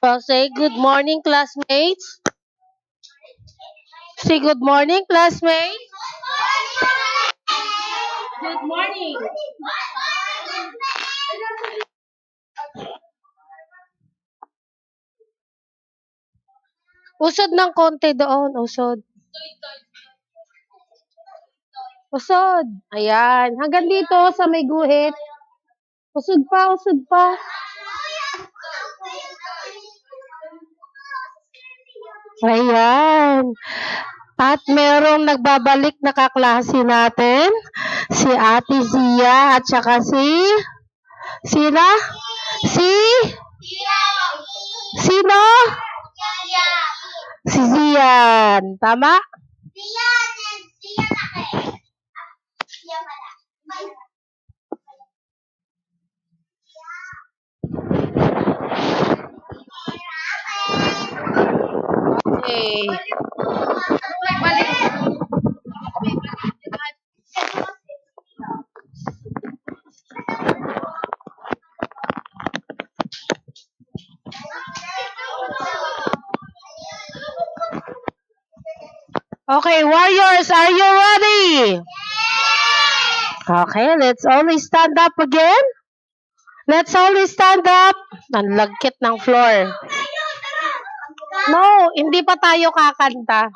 Say good morning, classmates. Say good morning, classmates. Good morning. Usod ng konti doon, usod. Usod. Ayan. Hanggang dito sa may guhit. Usod pa, usod pa. Ayan. At merong nagbabalik na kaklase natin. Si Ate Zia at saka sino? Sino? Si Zian. Tama? Okay. Okay, warriors, are you ready? Okay, let's only stand up again. Let's only stand up. Ang lagkit ng floor. No, hindi pa tayo kakanta.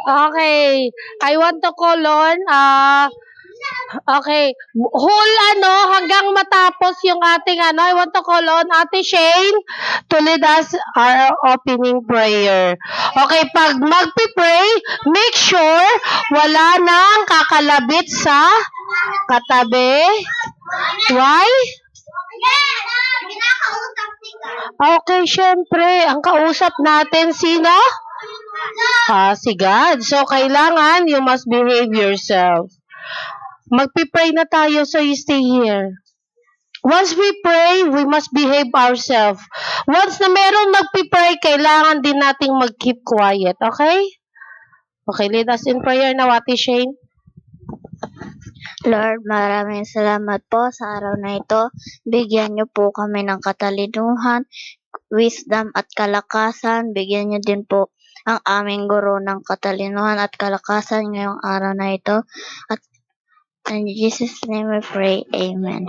Okay, I want to call on, okay, whole hanggang matapos yung ating I want to call on Ate Shane to lead us our opening prayer. Okay, pag magpipray, make sure wala nang kakalabit sa katabi. Why? Okay, syempre, ang kausap natin sino? Si God. So, kailangan you must behave yourself. Magpipray na tayo, so you stay here. Once we pray, we must behave ourselves. Once na merong magpipray, kailangan din nating mag-keep quiet. Okay? Okay, lead us in prayer now, Ate Shane. Lord, maraming salamat po sa araw na ito. Bigyan niyo po kami ng katalinuhan, wisdom at kalakasan. Bigyan niyo din po ang aming guro ng katalinuhan at kalakasan ngayong araw na ito. At in Jesus' name we pray. Amen.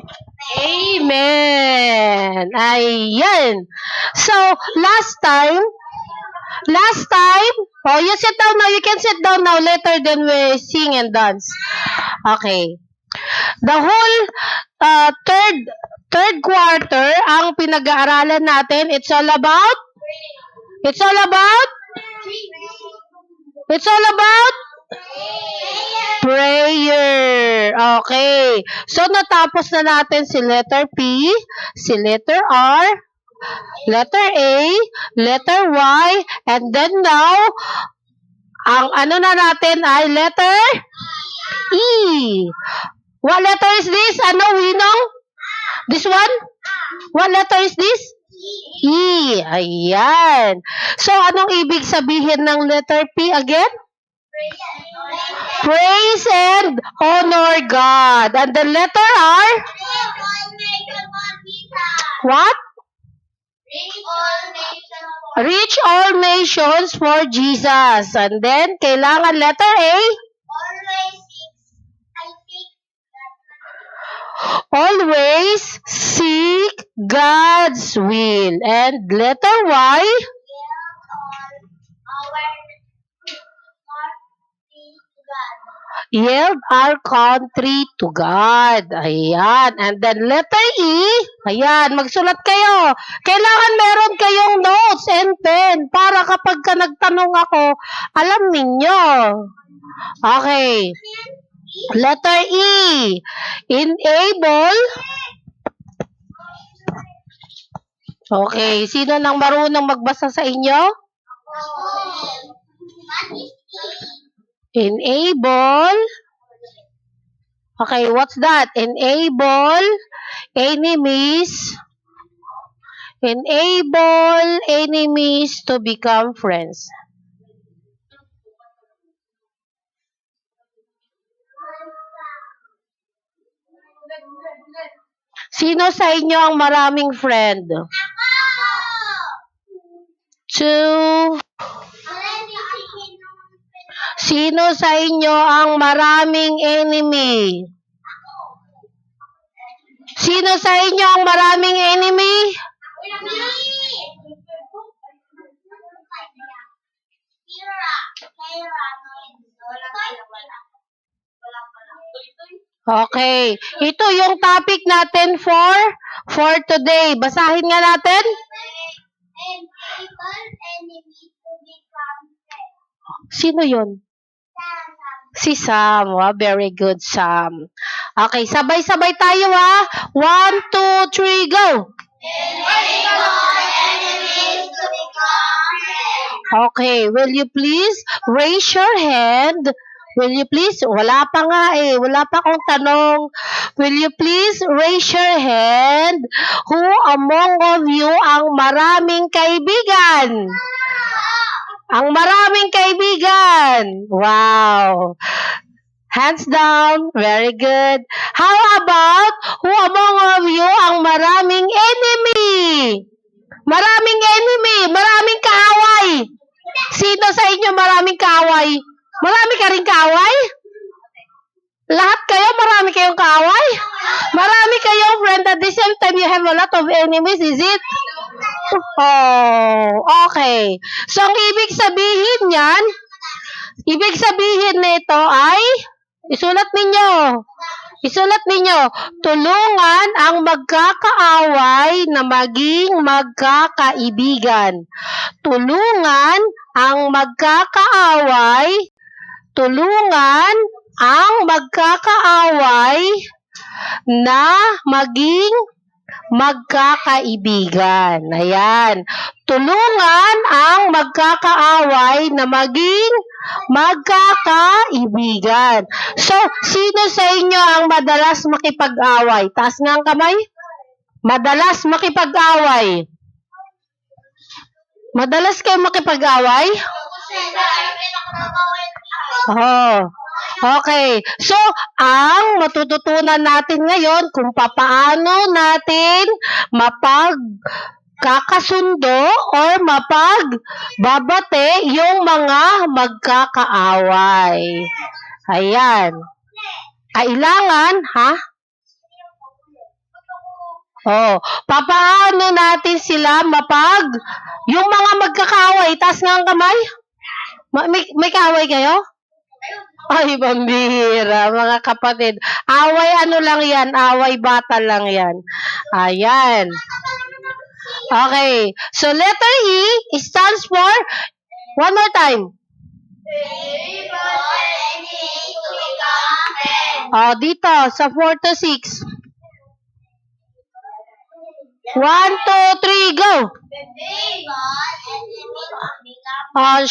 Amen. Ayan. So, last time, you sit down now. You can sit down now. Later, then we sing and dance. Okay. The whole third quarter, ang pinag-aaralan natin, it's all about prayer. Okay. So, natapos na natin si letter P, si letter R, letter A, letter Y, and then now, ang na natin ay letter E. What letter is this? Winong? This one? What letter is this? E. Ayan. So, anong ibig sabihin ng letter P again? Praise and honor God. And the letter R? What? Reach all nations for Jesus. And then, kailangan letter A? Always seek God's will. And letter Y? Yield our country to God. Ayan. And then letter E. Ayan. Magsulat kayo. Kailangan meron kayong notes and pen para kapag ka nagtanong ako, alam ninyo. Okay. Letter E. Enable. Okay. Sino nang marunong magbasa sa inyo? Enable. Okay, what's that? Enable enemies to become friends. Sino sa inyo ang maraming friend? 2. Sino sa inyo ang maraming enemy? Sino sa inyo ang maraming enemy? Okay. Ito yung topic natin for today. Basahin nga natin. Sino yun? Si Sam. Wow, very good, Sam. Okay, sabay-sabay tayo ha. 1, 2, 3, go! Okay, will you please raise your hand? Will you please? Wala pa nga eh. Wala pa akong tanong. Will you please raise your hand? Who among of you ang maraming kaibigan? Ang maraming kaibigan. Wow. Hands down. Very good. How about who among of you ang maraming enemy? Maraming enemy. Maraming kaaway. Sino sa inyo maraming kaaway? Marami ka rin kaaway? Lahat kayo, marami kayong kaaway? Marami kayong friend at the same time you have a lot of enemies, is it? Oh, okay. So, ang ibig sabihin nito ay, isulat ninyo, tulungan ang magkakaaway na maging magkakaibigan. Tulungan ang magkakaaway na maging magkakaibigan. Ayan. Tulungan ang magkakaaway na maging magkakaibigan. So, sino sa inyo ang madalas makipag-away? Taas nga ang kamay. Madalas makipag-away. Madalas kayo makipag-away? Oh. Okay. So, ang matututunan natin ngayon kung papaano natin mapagkakasundo or mapagbabate yung mga magkakaaway. Ayan. Kailangan, ha? Oh, papaano natin sila yung mga magkakaaway, taas nga ang kamay? May kaaway kayo? Ay, pambihira, mga kapatid. Away ano lang yan, away bata lang yan. Ayan. Okay, so letter E stands for, one more time. Oh, dito, sa 4 to 6. 1, 2, 3, go!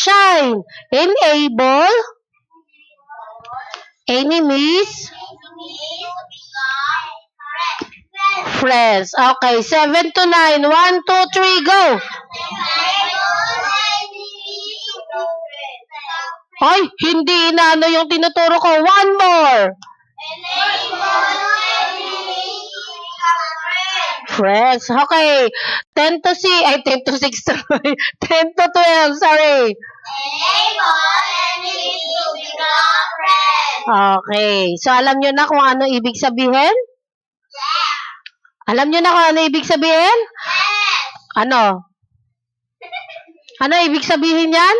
Shine. Enable. Enemies. Friends. Okay, 7 to 9. 1, 2, 3, go! Ay, hindi inaano yung tinuturo ko. One more. Friends. Okay. 10 to 6. Ay, 10 to 6. 10 to 12. Sorry. Okay. So, alam nyo na kung ano ibig sabihin? Alam nyo na kung ano ibig sabihin? Ano? Ano ibig sabihin yan?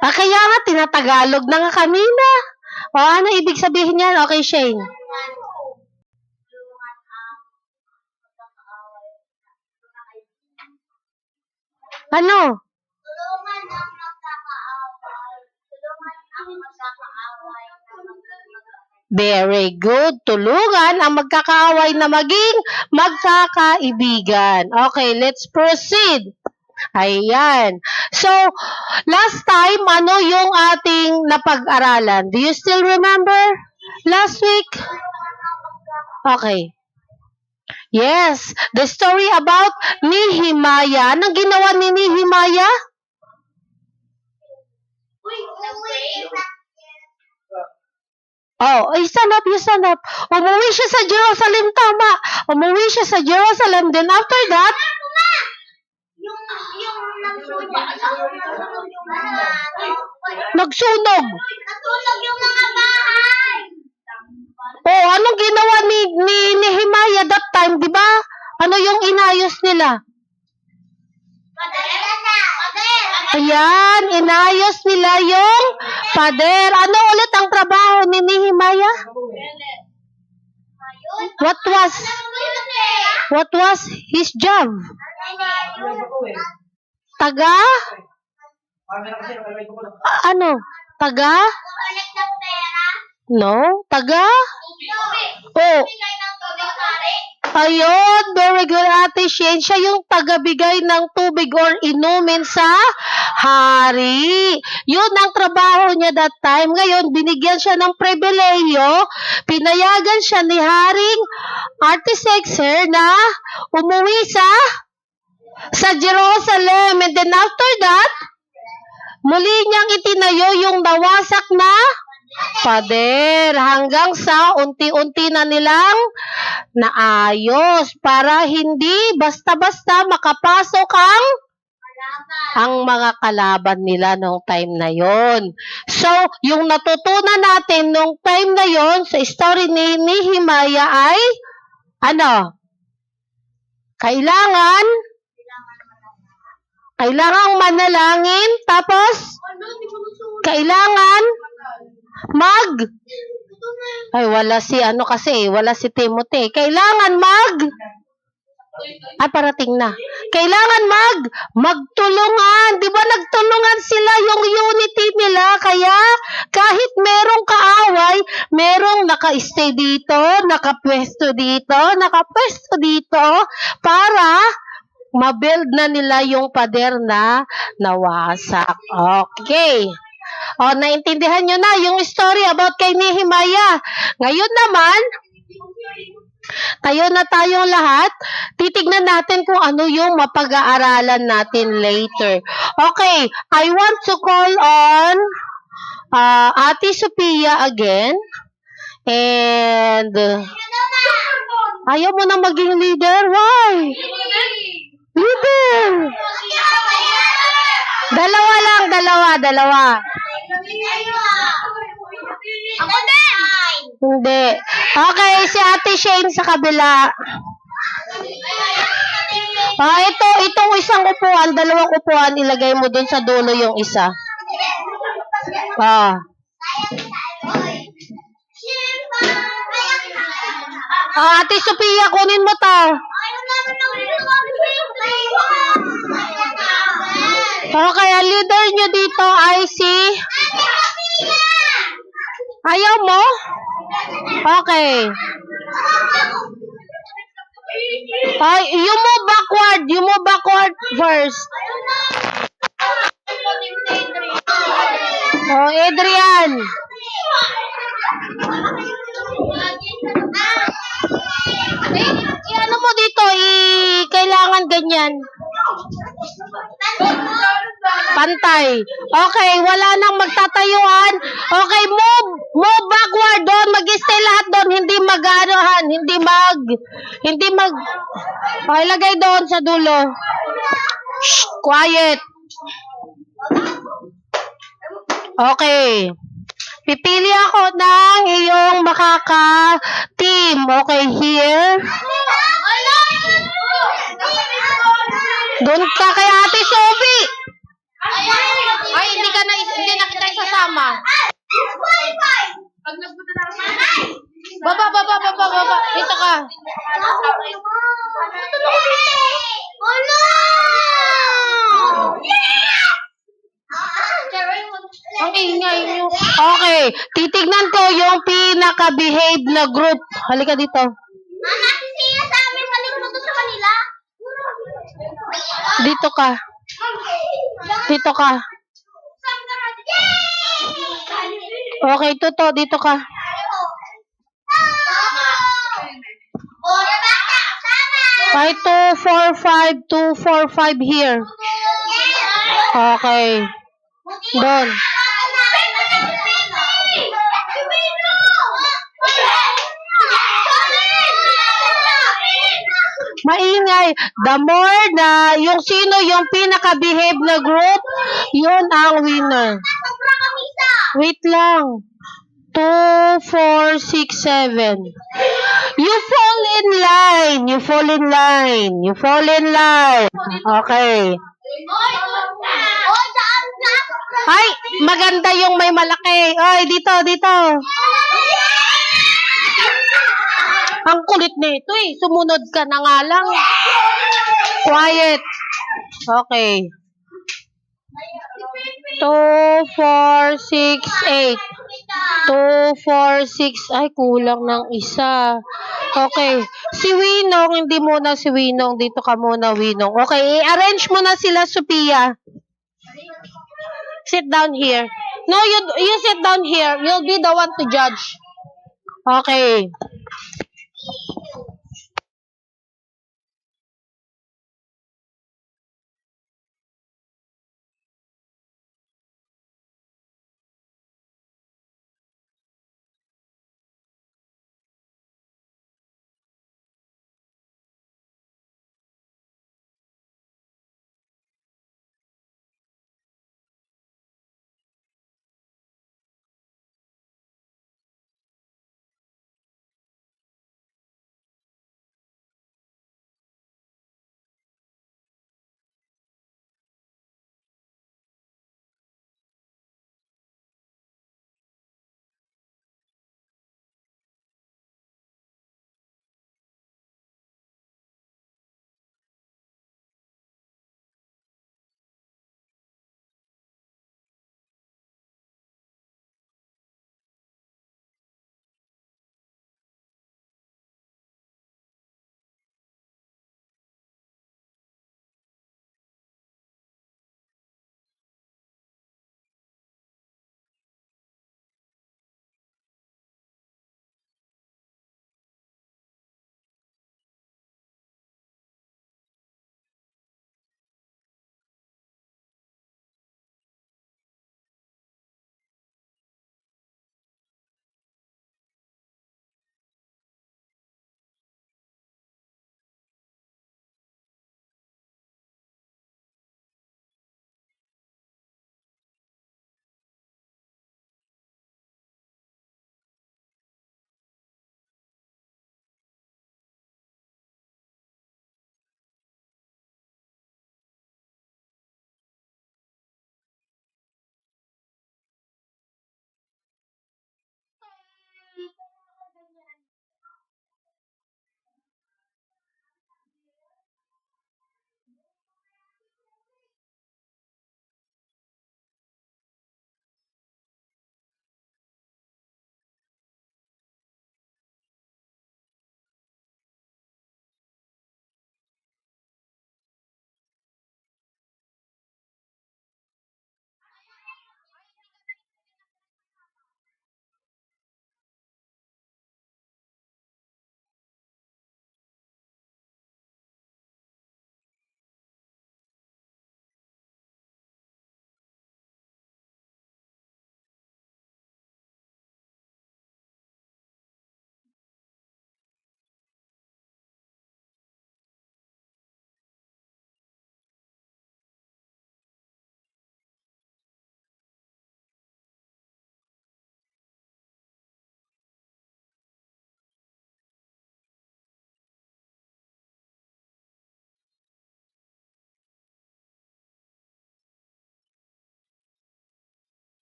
Kaya nga, tinatagalog na nga kanina. O, ano ibig sabihin yan? Okay, Shane. Ano? Very good. Tulungan ang magkakaaway na maging magkakaibigan. Okay, let's proceed. Ayan. So, last time, ano yung ating napag-aralan? Do you still remember? Last week? Okay. Yes, the story about Nehemiah. Anong ginawa ni Nehemiah? Oh, stand up. Umuwi siya sa Jerusalem, tama. Umuwi siya sa Jerusalem. Then after that, Nagsunog. Nasunog yung mga bahay. Oh, anong ginawa ni Nehemiah that time, di ba? Ano yung inayos nila? Ayan, inayos nila yung pader. Ano ulit ang trabaho ni Nehemiah? What was his job? Taga? Ano? Taga? No? Taga? Oh. Ayun, very good, Ate Shane. Siya yung tagabigay ng tubig or inumin sa hari. Yun ang trabaho niya that time. Ngayon, binigyan siya ng pribileyo. Pinayagan siya ni Haring Artaxerxes na umuwi sa Jerusalem. And then after that, muli niyang itinayo yung nawasak na pader hanggang sa unti-unti na nilang naayos para hindi basta-basta makapasok ang mga kalaban nila nung time na yon. So, yung natutunan natin nung time na yon sa story ni Nehemiah ay ano? Kailangan manalangin, tapos kailangan wala si Timothy. Kailangan parating na. Kailangan magtulungan. Di ba nagtulungan sila yung unity nila? Kaya kahit merong kaaway, merong naka-stay dito, nakapwesto dito, para ma-build na nila yung pader na nawasak. Okay. O, naintindihan nyo na yung story about kay Nehemiah. Ngayon naman, tayo na tayong lahat. Titignan natin kung ano yung mapag-aaralan natin later. Okay, I want to call on Ate Sophia again. And ayaw mo na maging leader? Why? Leader! Dalawa. Hindi. Okay, si Ate Shane sa kabila. Itong isang upuan, dalawang upuan, ilagay mo dun sa dulo yung isa. Ate Sophia, kunin mo to. Okay, ang leader nyo dito ay si... Ayaw mo? Okay. You move backward first. Adrian. Ano mo dito? Kailangan ganyan. Pantay. Okay, wala nang magtatayuan. Okay, move backward doon. Mag-stay lahat doon. Hindi mag... Okay, lagay doon sa dulo. Shh, quiet. Okay. Pipili ako ng iyong makaka-team. Okay, here. Doon ka kay Ate Sophie. Ay, hindi na kita isasama. Baba. Dito ka. Ang ingay nyo. Okay, titignan ko yung pinaka-behave na group. Halika dito. Mama, sisiya sa amin, balik mo to sa kanila. Dito ka. Okay, dito ka. Ay, 245 here. Okay. Doon. Maingay. The more na yung sino yung pinaka-behave na group, yun ang winner. Wait lang. 2, 4, 6, 7. You fall in line. You fall in line. You fall in line. Okay. Ay, maganda yung may malaki. Ay, dito, dito. Ang kulit nito eh. Sumunod ka na nga lang. Quiet. Okay. 2, 4, 6, 8. 2, 4, 6. Ay, kulang ng isa. Okay. Si Winong, hindi muna si Winong. Dito ka muna, Winong. Okay, i-arrange mo na sila, Sophia. Sit down here. No, you sit down here. You'll be the one to judge. Okay.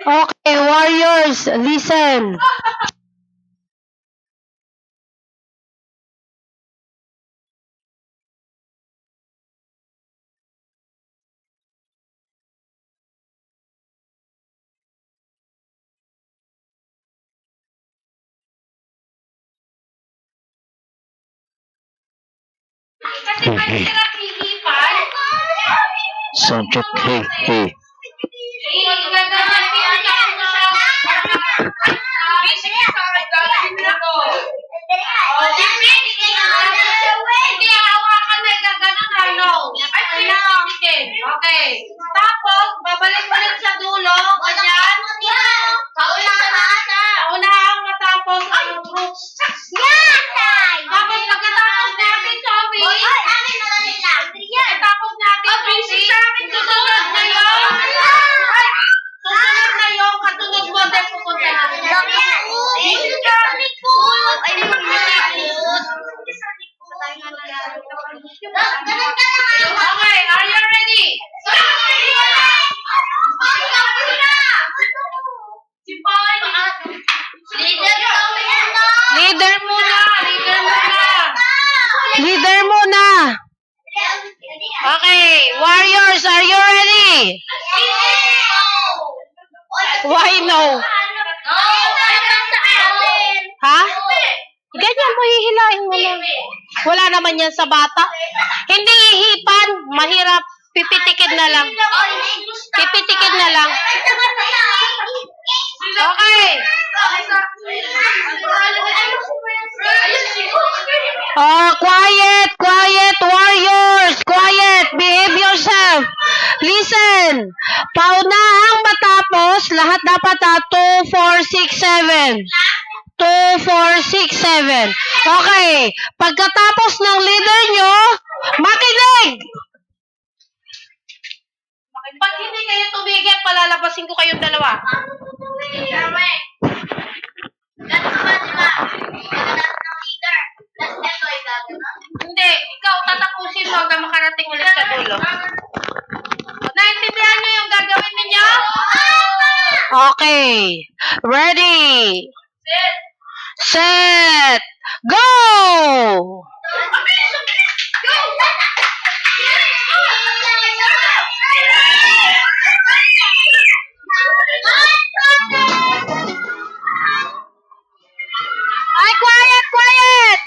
Okay, warriors, listen. Hey, hey. Sound check. Hey, hey. Okay. Tapos, babalik ulit sa dulo. Ganyan. Unahang matapos ang roots. Tapos, pagkatapos natin, Sophie. Pagkatapos natin, Sophie. Susunod na yun. Susunod na yun. Katunod mo din pupunta natin. Okay, are you ready? Si Paul. Leader muna. Leader muna. Leader muna. Okay, warriors, are you ready? Why no? Ha? Ganyan mo, hihilain mo lang. Wala naman yan sa bata. Hindi ihipan. Mahirap. Pipitikin na lang. Pipitikin na lang. Okay. Oh, quiet, quiet, warriors. Quiet. Behave yourself. Listen. Paunahang matapos, lahat dapat 2, 4, 6, 7. 2, 4, 6, 7. Okay. Pagkatapos ng leader nyo, makinig! Pag hindi kayo tumigil, palalabasin ko kayong dalawa. Hindi, ikaw tatapusin mo hanggang makarating ulit sa dulo. Naintindihan niyo yung gagawin ninyo? Okay. Ready. Set. Go! Ay, quiet, quiet!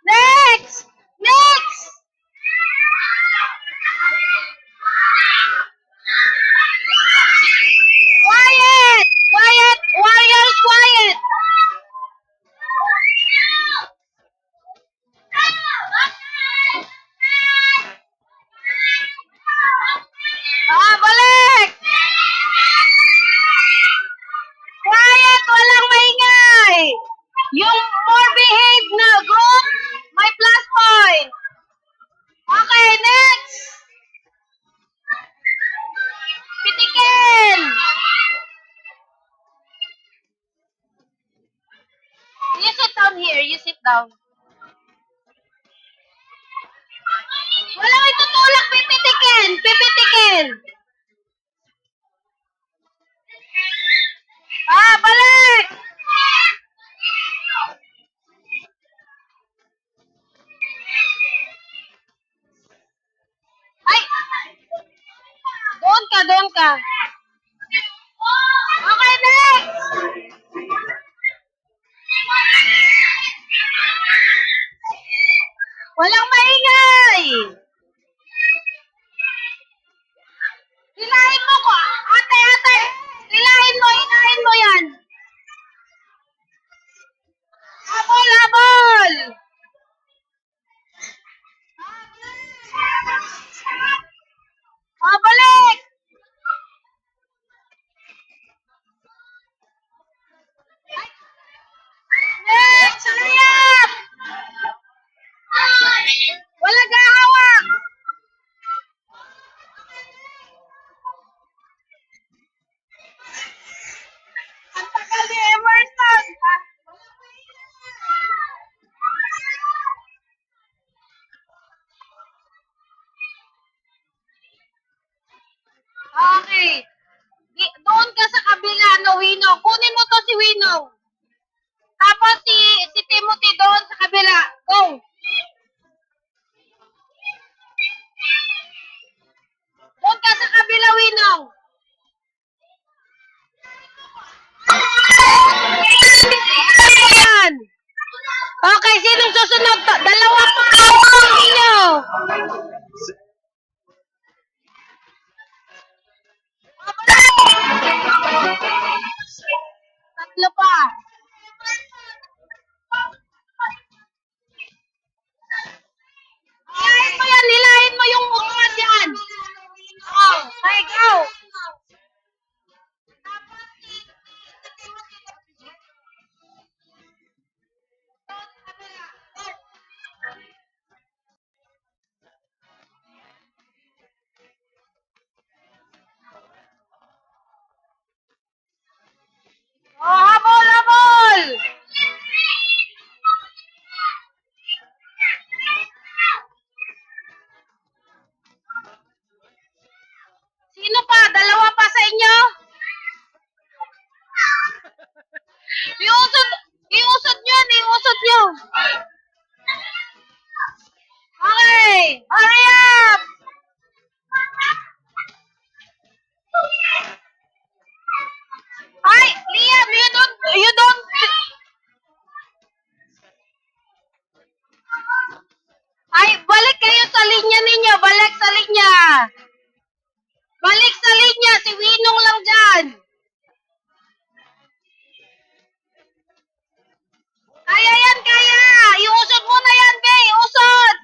Next! Next! Quiet! Quiet! Warriors, quiet! Ah, balik! Quiet! Walang maingay! Yung more behave na group, may plus point. Okay, next! Pitikin! You sit down here. You sit down. Walang itutulak. Pipitikin. Pipitikin. Ah, balik! Ay! Doon ka, doon ka. Okay, next! Walang maingay! Hilahin mo ko. Ate, ate! Hilahin mo yan. Habol, habol! Ah, balik! Okay. Doon ka sa kabila, no, Winong. Kunin mo to si Winong. Tapos si Timothy doon sa kabila. Go. Doon ka sa kabila, Winong. Ayan. Okay, sinong susunod? Dalawa pa ang inyo. Tatlo pa. Nilahin mo yung upuan dyan. Oh, okay, go. Oh, habol, habol. Sino pa? Dalawa pa sa inyo? Iusod nyo, iusod nyo. Okay, hurry up. Ay, Liam, you don't. Ay, balik kayo sa linya ninyo, balik sa linya. Balik sa linya, si Winong lang dyan. Kaya yan, kaya. Iusod mo na yan, Be. Usod.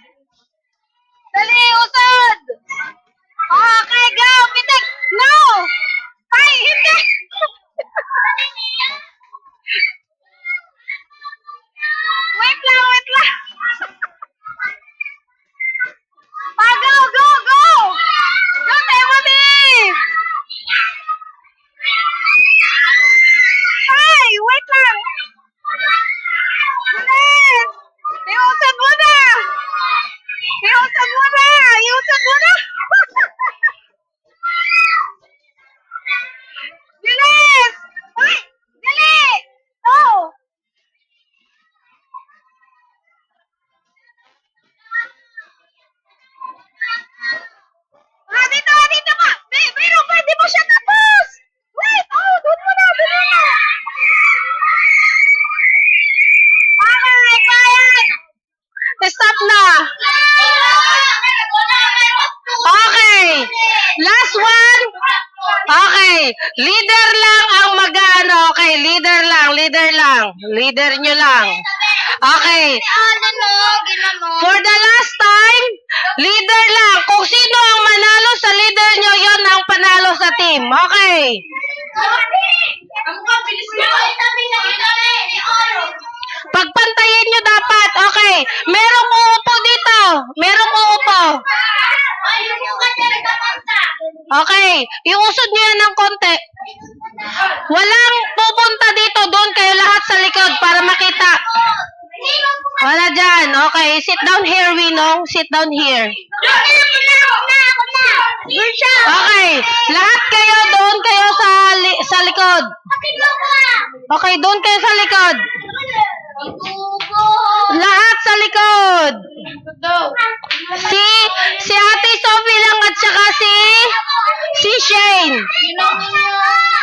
Dali, usod. Okay, go. Pitik. No. Ay, hindi. Wait lang, wait lang. Ah, go, go, go. Go, Timothy. Ay, wait lang. Bilis. Iusod mo na. Iusod mo na. Iusod mo na. Bilis. Ay, dali. Oh. Dito ka. Pero pwede mo siya tapos. Wait, oh, doon mo na, doon mo na. Okay, quiet. Stop na. Okay. Last one. Okay. Leader lang ang mag-ano. Okay, leader lang, leader lang. Leader nyo lang. Okay. For the last time, leader lang. Kung sino ang manalo sa leader nyo, yon ang panalo sa team. Okay. Pagpantayin nyo dapat. Okay. Merong uupo dito. Merong uupo. Okay. Iusod nyo yan ng konti. Walang pupunta dito. Doon kayo lahat sa likod para makita. Wala dyan. Okay. Sit down here, Winong. Sit down here. Okay. Lahat kayo doon kayo sa likod. Okay. Doon kayo sa likod. Lahat sa likod. Si Ate Sophie lang at saka si Shane.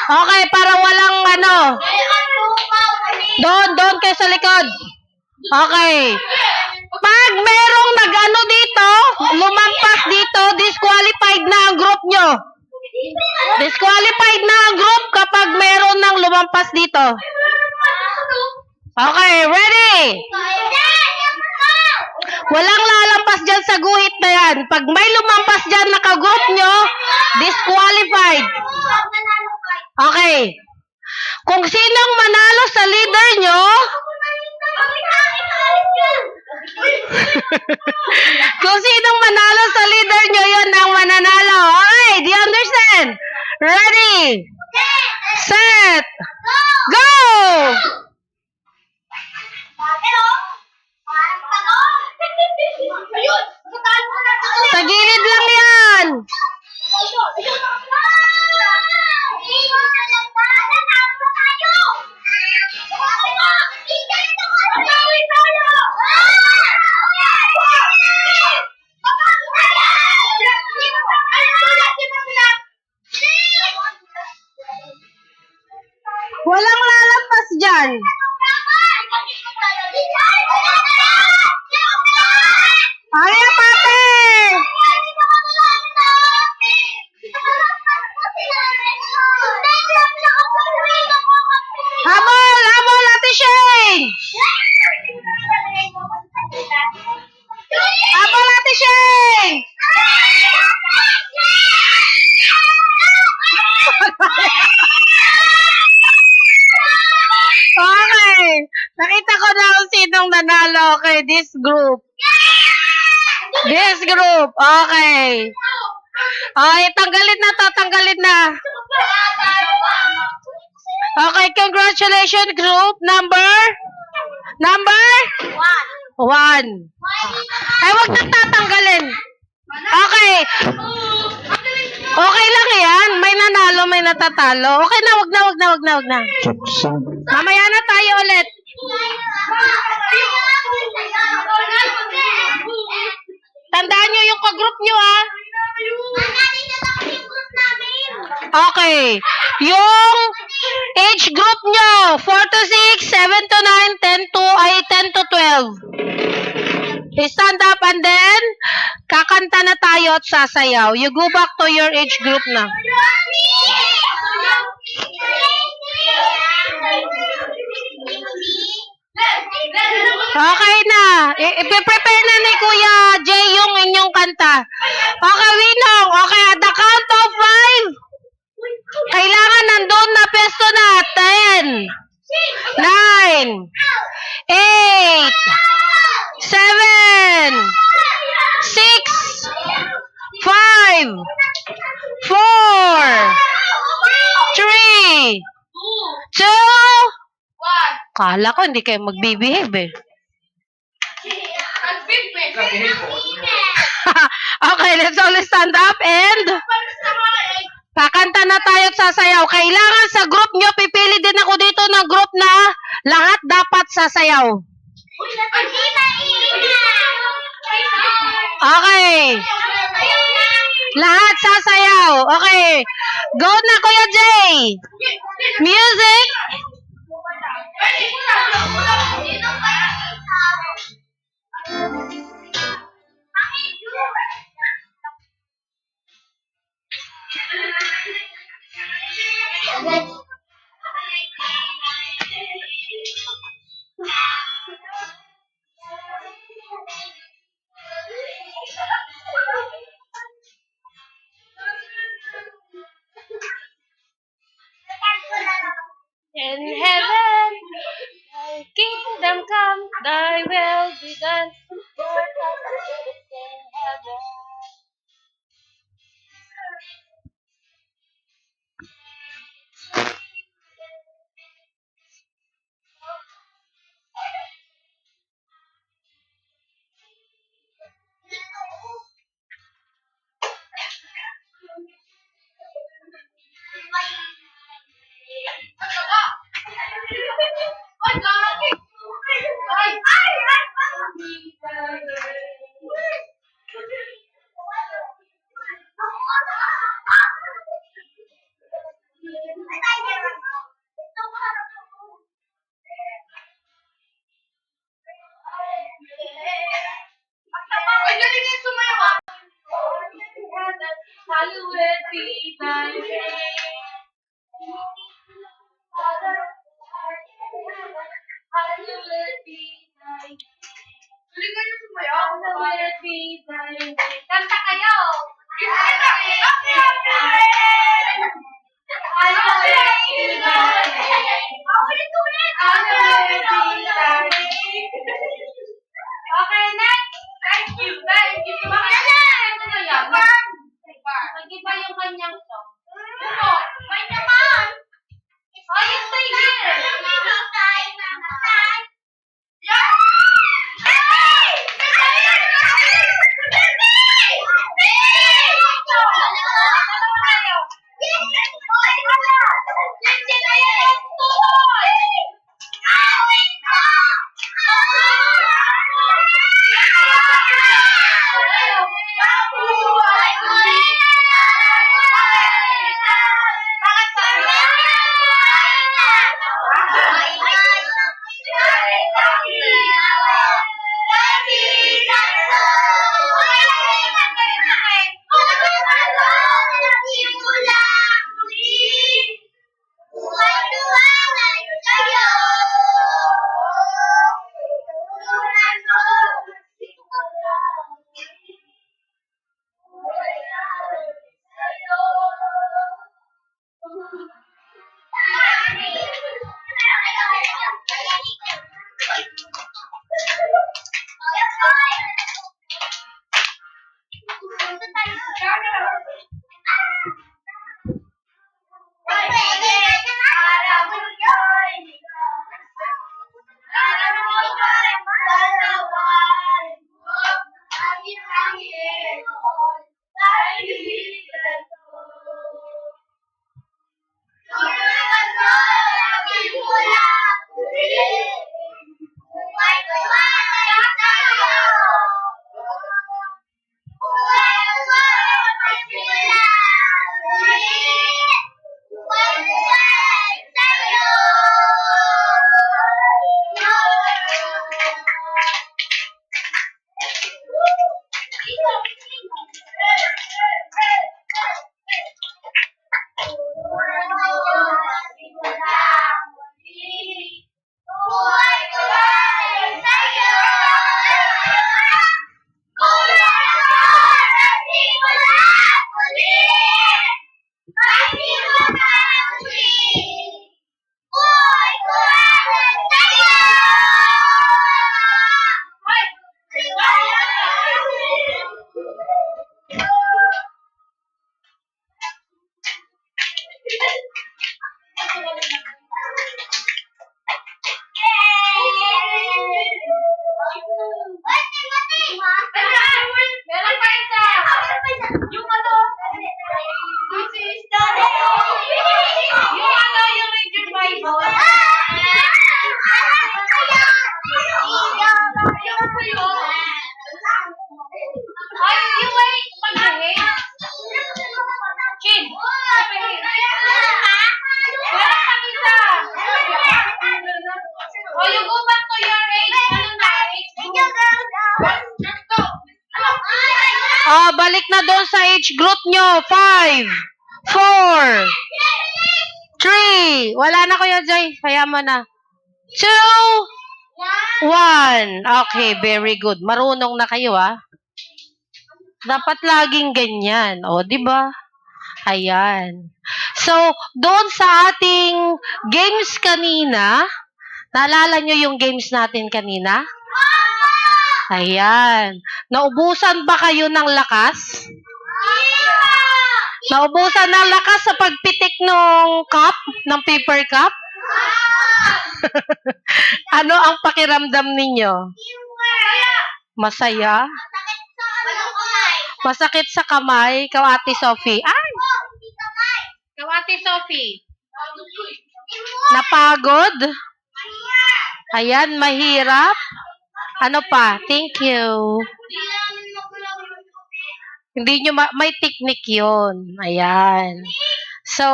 Okay, para walang ano. Doon kayo sa likod. Okay. Pag merong nag-ano dito, lumampas dito, disqualified na ang group nyo. Disqualified na ang group kapag meron nang lumampas dito. Okay, ready? Walang lalampas dyan sa guhit na yan. Pag may lumampas dyan naka-group nyo, disqualified. Okay. Kung sinong manalo sa leader nyo, kung sinong manalo sa leader nyo, yun ang mananalo. Okay, do you understand? Ready? Set. Go! Sa gilid lang yan. Walang lalampas dyan. Hurry up, ate! Habol! Habol, Ate Shay! Habol, Ate Shay! Okay. Nakita ko na kung sinong nanalo. Okay, this group. This group. Okay. Okay, tanggalin na to. Tanggalin na. Okay, congratulations group. Number? 1. Ay, wag na tatanggalin. Okay. Okay lang yan. May nanalo, may natatalo. Okay na, wag na. Jackson. Mamaya na tayo ulit. Tandaan nyo yung ka-group nyo, ha? Okay. Yung age group nyo, 4 to 6, 7 to 9, 10 to 12. Stand up and then, kakanta na tayo at sasayaw. You go back to your age group na. Okay na. I-prepare na ni Kuya Jay yung inyong kanta. Okay, Winong. Okay, at the count of 5, kailangan nandun na pesto na. 10, 9, 8, 7, 6, 5, 4, 3, 2, kala ko hindi kayo magbibehave eh. Okay, let's all stand up and kakanta na tayo at sasayaw. Kailangan sa group nyo, pipili din ako dito ng group na lahat dapat sasayaw. Okay. Lahat sasayaw. Okay. Go na, Kuya Jay. Music. In heaven, thy kingdom come, thy will be done, Lord as it is in heaven. Hallowed be thy name. Hallowed be thy name. Hallowed be thy name. Kanta kayo. Hallowed be thy name. Hallowed be thy name. Okay, next. Thank you. Ito na yan. Mag-iba yung kanyang song. May naman. Oh, you stay here. Oh, you go back to your age. Ano na? Let's go. Ah, balik na doon sa age group nyo. 5, 4, 3. Wala na Kuya Jay. Kaya mo na. 2, 1. Okay, very good. Marunong na kayo, ah. Dapat laging ganyan. O, di ba? Ayan. So, doon sa ating games kanina, naalala nyo yung games natin kanina? Ayan. Naubusan ba kayo ng lakas? Naubusan ng lakas sa pagpitik ng cup, ng paper cup? Ano ang pakiramdam ninyo? Masaya? Masakit sa kamay? Ikaw, Ate Sophie. Ay! Ikaw, Ate Sophie. Napagod? Ayan, mahirap. Ano pa? Thank you. Hindi nyo may technique yun. Ayan. So,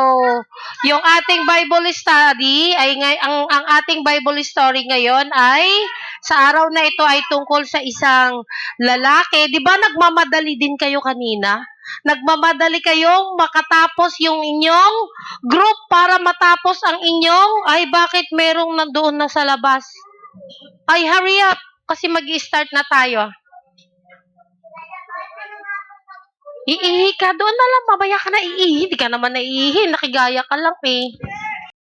yung ating Bible study ay ang ating Bible story ngayon ay sa araw na ito ay tungkol sa isang lalaki. 'Di ba nagmamadali din kayo kanina? Nagmamadali kayong makatapos yung inyong group para matapos ang inyong bakit merong nandoon na sa labas? Ay, hurry up kasi mag-i-start na tayo. Iihi ka, doon na lang, mamaya ka na iihi. Hindi ka naman naiihi, nakigaya ka lang eh.